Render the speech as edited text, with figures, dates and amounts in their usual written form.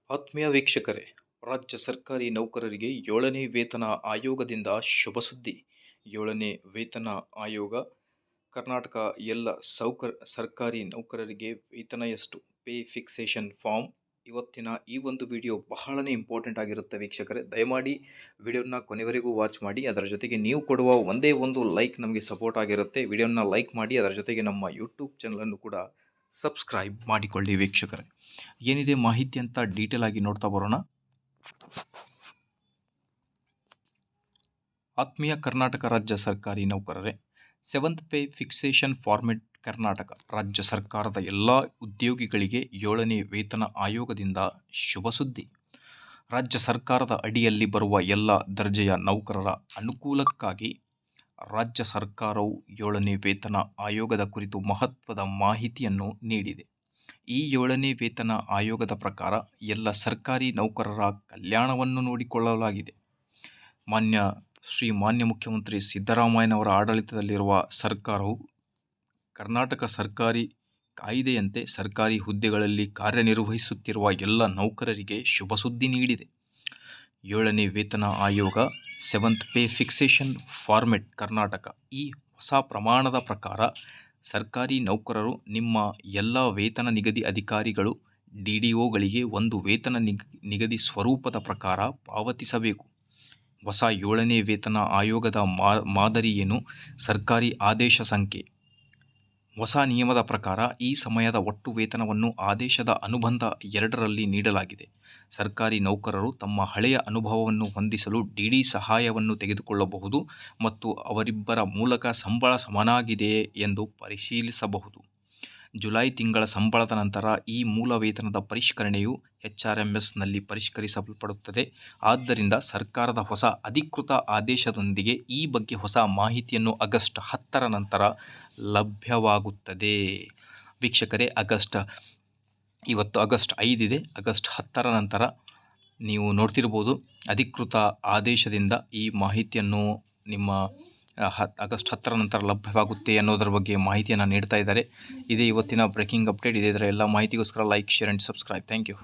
ಆತ್ಮೀಯ ವೀಕ್ಷಕರೇ, ರಾಜ್ಯ ಸರ್ಕಾರಿ ನೌಕರರಿಗೆ 7ನೇ ವೇತನ ಆಯೋಗದಿಂದ ಶುಭ ಸುದ್ದಿ. 7ನೇ ವೇತನ ಆಯೋಗ ಕರ್ನಾಟಕ ಎಲ್ಲ ಸರ್ಕಾರಿ ನೌಕರರಿಗೆ ವೇತನ ಎಷ್ಟು ಪೇ ಫಿಕ್ಸೇಷನ್ ಫಾರ್ಮ್. ಇವತ್ತಿನ ಈ ಒಂದು ವಿಡಿಯೋ ಬಹಳನೇ ಇಂಪಾರ್ಟೆಂಟ್ ಆಗಿರುತ್ತೆ ವೀಕ್ಷಕರೇ. ದಯಮಾಡಿ ವಿಡಿಯೋನ ಕೊನೆವರೆಗೂ ವಾಚ್ ಮಾಡಿ. ಅದರ ಜೊತೆಗೆ ನೀವು ಕೊಡುವ ಒಂದೇ ಒಂದು ಲೈಕ್ ನಮಗೆ ಸಪೋರ್ಟ್ ಆಗಿರುತ್ತೆ. ವಿಡಿಯೋನ ಲೈಕ್ ಮಾಡಿ, ಅದರ ಜೊತೆಗೆ ನಮ್ಮ ಯೂಟ್ಯೂಬ್ ಚಾನಲನ್ನು ಕೂಡ ಸಬ್ಸ್ಕ್ರೈಬ್ ಮಾಡಿಕೊಳ್ಳಿ ವೀಕ್ಷಕರೇ. ಏನಿದೆ ಮಾಹಿತಿ ಅಂತ ಡೀಟೇಲ್ ಆಗಿ ನೋಡ್ತಾ ಬರೋಣ. ಆತ್ಮೀಯ ಕರ್ನಾಟಕ ರಾಜ್ಯ ಸರ್ಕಾರಿ ನೌಕರರೇ, 7th pay fixation format Karnataka ರಾಜ್ಯ ಸರ್ಕಾರದ ಎಲ್ಲ ಉದ್ಯೋಗಿಗಳಿಗೆ 7ನೇ ವೇತನ ಆಯೋಗದಿಂದ ಶುಭ ಸುದ್ದಿ. ರಾಜ್ಯ ಸರ್ಕಾರದ ಅಡಿಯಲ್ಲಿ ಬರುವ ಎಲ್ಲ ದರ್ಜೆಯ ನೌಕರರ ಅನುಕೂಲಕ್ಕಾಗಿ ರಾಜ್ಯ ಸರ್ಕಾರವು 7ನೇ ವೇತನ ಆಯೋಗದ ಕುರಿತು ಮಹತ್ವದ ಮಾಹಿತಿಯನ್ನು ನೀಡಿದೆ. ಈ 7ನೇ ವೇತನ ಆಯೋಗದ ಪ್ರಕಾರ ಎಲ್ಲ ಸರ್ಕಾರಿ ನೌಕರರ ಕಲ್ಯಾಣವನ್ನು ನೋಡಿಕೊಳ್ಳಲಾಗಿದೆ. ಮಾನ್ಯ ಮುಖ್ಯಮಂತ್ರಿ ಸಿದ್ದರಾಮಯ್ಯನವರ ಆಡಳಿತದಲ್ಲಿರುವ ಸರ್ಕಾರವು ಕರ್ನಾಟಕ ಸರ್ಕಾರಿ ಕಾಯ್ದೆಯಂತೆ ಸರ್ಕಾರಿ ಹುದ್ದೆಗಳಲ್ಲಿ ಕಾರ್ಯನಿರ್ವಹಿಸುತ್ತಿರುವ ಎಲ್ಲ ನೌಕರರಿಗೆ ಶುಭ ಸುದ್ದಿ ನೀಡಿದೆ. 7ನೇ ವೇತನ ಆಯೋಗ 7th pay fixation format Karnataka ಈ ಹೊಸ ಪ್ರಮಾಣದ ಪ್ರಕಾರ ಸರ್ಕಾರಿ ನೌಕರರು ನಿಮ್ಮ ಎಲ್ಲ ವೇತನ ನಿಗದಿ ಅಧಿಕಾರಿಗಳು DDOಗಳಿಗೆ ಒಂದು ವೇತನ ನಿಗದಿ ಸ್ವರೂಪದ ಪ್ರಕಾರ ಪಾವತಿಸಬೇಕು. ಹೊಸ 7ನೇ ವೇತನ ಆಯೋಗದ ಮಾದರಿ ಏನು? ಸರ್ಕಾರಿ ಆದೇಶ ಸಂಖ್ಯೆ. ಹೊಸ ನಿಯಮದ ಪ್ರಕಾರ ಈ ಸಮಯದ ಒಟ್ಟು ವೇತನವನ್ನು ಆದೇಶದ ಅನುಬಂಧ 2ರಲ್ಲಿ ನೀಡಲಾಗಿದೆ. ಸರ್ಕಾರಿ ನೌಕರರು ತಮ್ಮ ಹಳೆಯ ಅನುಭವವನ್ನು ಹೊಂದಿಸಲು DD ಸಹಾಯವನ್ನು ತೆಗೆದುಕೊಳ್ಳಬಹುದು ಮತ್ತು ಅವರಿಬ್ಬರ ಮೂಲಕ ಸಂಬಳ ಸಮನಾಗಿದೆಯೇ ಎಂದು ಪರಿಶೀಲಿಸಬಹುದು. ಜುಲೈ ತಿಂಗಳ ಸಂಬಳದ ನಂತರ ಈ ಮೂಲ ವೇತನದ ಪರಿಷ್ಕರಣೆಯು HRMSನಲ್ಲಿ ಪರಿಷ್ಕರಿಸಲ್ಪಡುತ್ತದೆ. ಆದ್ದರಿಂದ ಸರ್ಕಾರದ ಹೊಸ ಅಧಿಕೃತ ಆದೇಶದೊಂದಿಗೆ ಈ ಬಗ್ಗೆ ಹೊಸ ಮಾಹಿತಿಯನ್ನು ಆಗಸ್ಟ್ 10ರ ನಂತರ ಲಭ್ಯವಾಗುತ್ತದೆ. ವೀಕ್ಷಕರೇ, ಇವತ್ತು ಆಗಸ್ಟ್ 5 ಇದೆ. ಆಗಸ್ಟ್ 10ರ ನಂತರ ನೀವು ನೋಡ್ತಿರ್ಬೋದು, ಅಧಿಕೃತ ಆದೇಶದಿಂದ ಈ ಮಾಹಿತಿಯನ್ನು ನಿಮ್ಮ ಆಗಸ್ಟ್ 10ರ ನಂತರ ಲಭ್ಯವಾಗುತ್ತೆ ಅನ್ನೋದರ ಬಗ್ಗೆ ಮಾಹಿತಿಯನ್ನು ನೀಡ್ತಾ ಇದ್ದಾರೆ. ಇದೇ ಇವತ್ತಿನ ಬ್ರೇಕಿಂಗ್ ಅಪ್ಡೇಟ್. ಇದೇ ಥರ ಎಲ್ಲ ಮಾಹಿತಿಗೋಸ್ಕರ like, share and subscribe. Thank you.